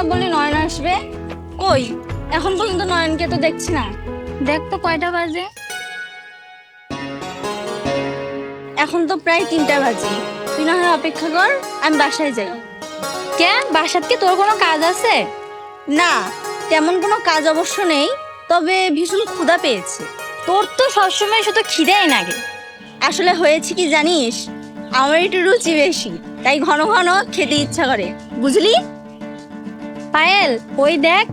না বললি নয়ন আসবে? কই এখন পর্যন্ত নয়নকে তো দেখছি না। দেখ তো কয়টা বাজে। এখন তো প্রায় 3টা বাজে। তুই না হয় অপেক্ষা কর, আমি বাসায় যাই। কে বাসাত কি তোর কোনো কাজ আছে? না, তেমন কোনো কাজ অবশ্য নেই, তবে ভীষণ ক্ষুধা পেয়েছে। তোর তো সবসময় শুধু খিদেই লাগে। আসলে হয়েছে কি জানিস, আমার একটু রুচি বেশি, তাই ঘন ঘন খেতে ইচ্ছা করে, বুঝলি? পায়েল, ওই দেখ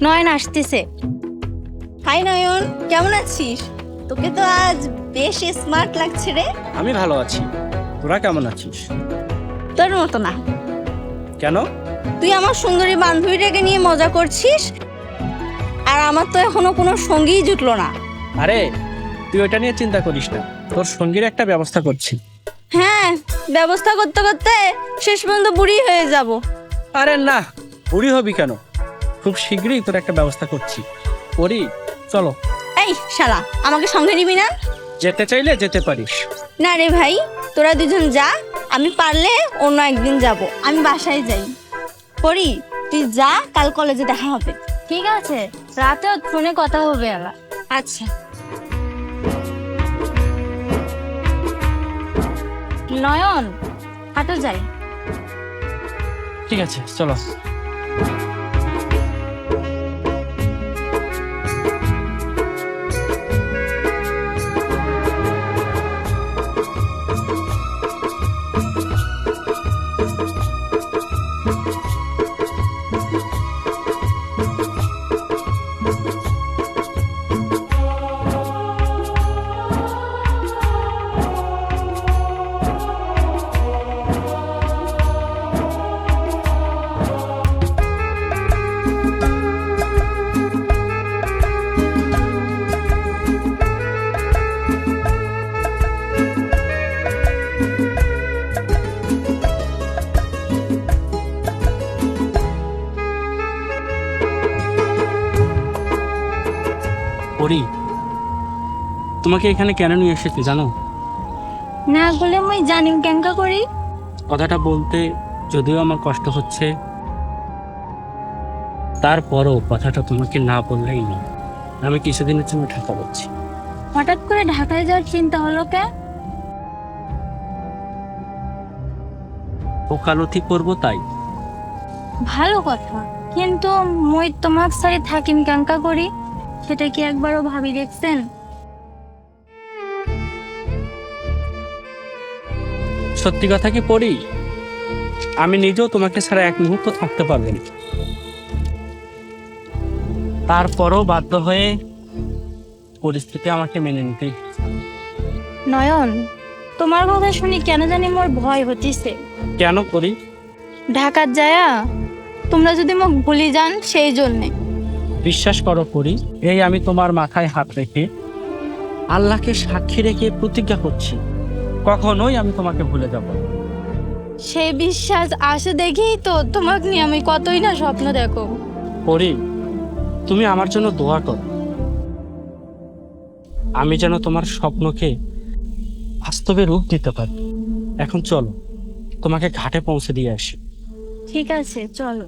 নয়ন আসতেছে। হাই নয়ন, কেমন আছিস? তোকে তো আজ বেশ স্মার্ট লাগছে রে। আমি ভালো আছি, তোরা কেমন আছিস? তোর মতো না। কেন? তুই আমার সুন্দরী বান্ধবীটাকে নিয়ে মজা করছিস, আর আমার তো এখনো কোনো সঙ্গীই জুটলো না। আরে তুই ওটা নিয়ে চিন্তা করিস না, তোর সঙ্গীর একটা ব্যবস্থা করছি। হ্যাঁ, ব্যবস্থা করতে করতে শেষ পর্যন্ত বুড়ি হয়ে যাব। আরে না, বুড়ি হবি কেন? খুব শীঘ্রই তোর একটা ব্যবস্থা করছি। পরি, চলো। এই শালা, আমাকে সঙ্গে নিবি না? যেতে চাইলে যেতে পারিস। না রে ভাই, তোরা দুজন যা, আমি পারলে অন্য একদিন যাব। আমি বাসায় যাই। পরি, তুই যা, কাল কলেজে দেখা হবে। ঠিক আছে, রাতে ফোনে কথা হবে। আচ্ছা। নয়ন, হাঁটো যাই। ঠিক আছে, চলো। পরি, তোমাকে এখানে কেন নিয়ে এসেছি জানো? না বলে মই জানিম কেঙ্কা করি। কথাটা বলতে যদিও আমার কষ্ট হচ্ছে, তারপরও কথাটা তোমাকে না বললেই না। আমি কিছুদিনের জন্য ঢাকা বলছি। হঠাৎ করে ঢাকায় যাওয়ার চিন্তা হলো কে? ওকালতি করবো তাই। ভালো কথা, কিন্তু মই তোমার সাথে থাকিম কেঙ্কা করি, সেটা কি একবারও ভাবি দেখছেন? সত্যি কথা কি পড়ি, আমি নিজেও তোমাকে ছাড়া এক মুহূর্ত থাকতে পারবো না। তারপরও বাধ্য হয়ে পরিস্থিতি আমাকে মেনে নিতে। নয়ন, তোমার কথা শুনি কেন জানি মোর ভয় হতিছে। কেন করি? ঢাকার যায়া তোমরা যদি মোক ভুলি যান সেই জন্যে। বিশ্বাস করো করি, এই আমি তোমার মাথায় হাত রেখে আল্লাহকে সাক্ষী রেখে প্রতিজ্ঞা করছি, কখনোই আমি তোমাকে ভুলে যাব না। সেই বিশ্বাস আসে দেখেই তো তোমাকে নিয়ে আমি কতই না স্বপ্ন দেখো। পরি, তুমি আমার জন্য দোয়া করো, আমি যেন তোমার স্বপ্নকে বাস্তবে রূপ দিতে পারি। এখন চলো, তোমাকে ঘাটে পৌঁছে দিয়ে আসি। ঠিক আছে, চলো।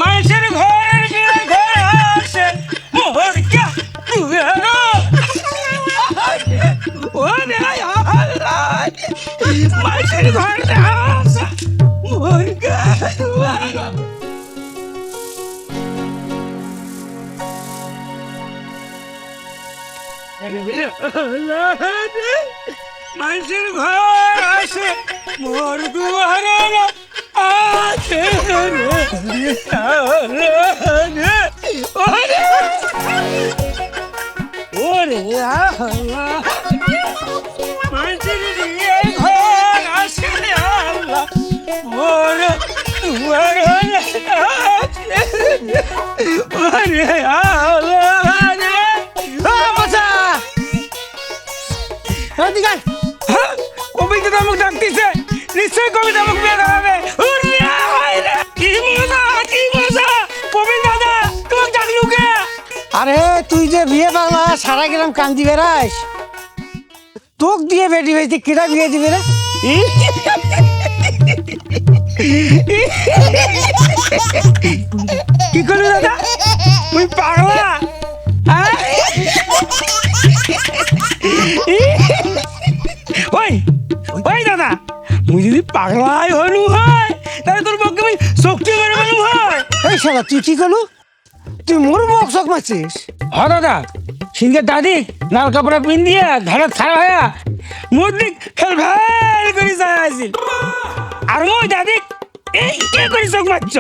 মানুষের ঘর আসে মোহর কে মানুষের ঘর আসে মোহর কে মানুষের ঘর আসে মোর দুয়ারে আছে ওরে মানুষের দিয়ে ঘর আসে আল্লাহ মোর দুয়ারে আছে ওরে আল্লাহ নিশ্চয়ই কবিতা আমাকে বিয়ে করাবে। উরে হায়রে, কি মজা প্রবীণ দাদা, তোমাকে ডাকলু কে? আরে তুই যে বিয়ে বাংলা সারা গ্রাম কান্দি বেড়াস, তোক দিয়ে বেটি হয়েছে, কিরা বিয়ে দিবে রে? কি করলি দাদা, তুই পাগলা? হ্যাঁ? ওই ওই দাদা, মুই যদি পাগলাই হলু হয় তাহলে তোর পক্ষে আমি শক্তি করে বলু হয়। এই শালা তুই কি করলু? তুই মোর বক শখ মারছিস? হ দাদা, সিনকে দাদি লাল কাপড়া পিন দিয়ে ধরে ছাড়া হয়ে মোর দিক খেল ভেল করে যাইছিল। আর মই দাদি এই কে করে চোখ মারছ,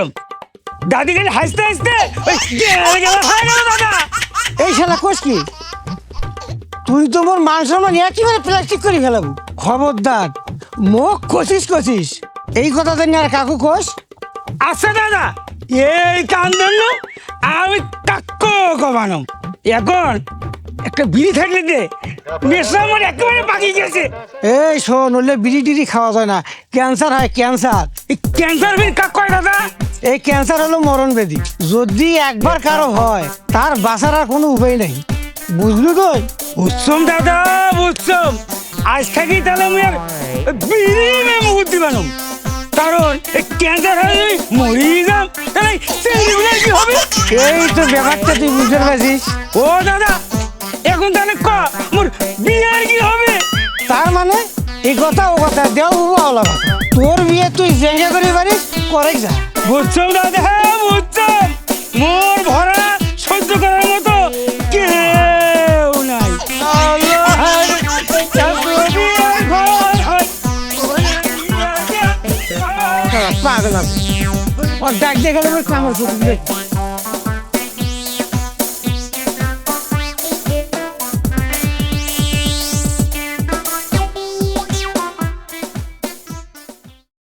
দাদি গেলে হাসতে হাসতে ওই গেল গেল হয়ে গেল দাদা। এই শালা কোষ কি? তুই তো মোর মান সম্মান একেবারে প্লাস্টিক করে ফেলাবো। খবরদার মুখ কষিস, এই কথা জানি আর কাকু কোষ? আচ্ছা দাদা, এই কান্দন আমি কাক্ক কমানো। এখন একটা বিড়ি থাকলে দে, নেশা আমার একেবারে পাকি গেছে। এই শোন, হলে বিড়ি টিড়ি খাওয়া যায় না, ক্যান্সার হয় ক্যান্সার। এই ক্যান্সার বিড়ি কাক কয় দাদা? এই ক্যান্সার হলো মরণ ব্যাধি, যদি একবার কারো হয় তার বাঁচার আর কোনো উপায় নেই, বুঝলি তুই? বুঝছম দাদা, বুঝছম। আজ থাকি তাহলে আমি আর বিড়ি মেয়ে বুদ্ধি বানুম, কারণ এই ক্যান্সার হয়ে যদি মরি যাম তাহলে ছেলেগুলো কি হবে? এই তো ব্যাপারটা তুই বুঝতে পারছিস। ও দাদা, এখন তাহলে ক মোর বিয়ের কি হবে? তার মানে এই কথা ও কথা দেও বাবা ওলা কথা। তোর বিয়ে তুই জেঙ্গা করে পারিস, করে যা। বুঝছম দাদা, বুঝছম। মোর ভরা সহ্য করার মতো কেউ নাই। পাগল, ওর ডাক দিয়ে গেলে কামড় ফুটবে।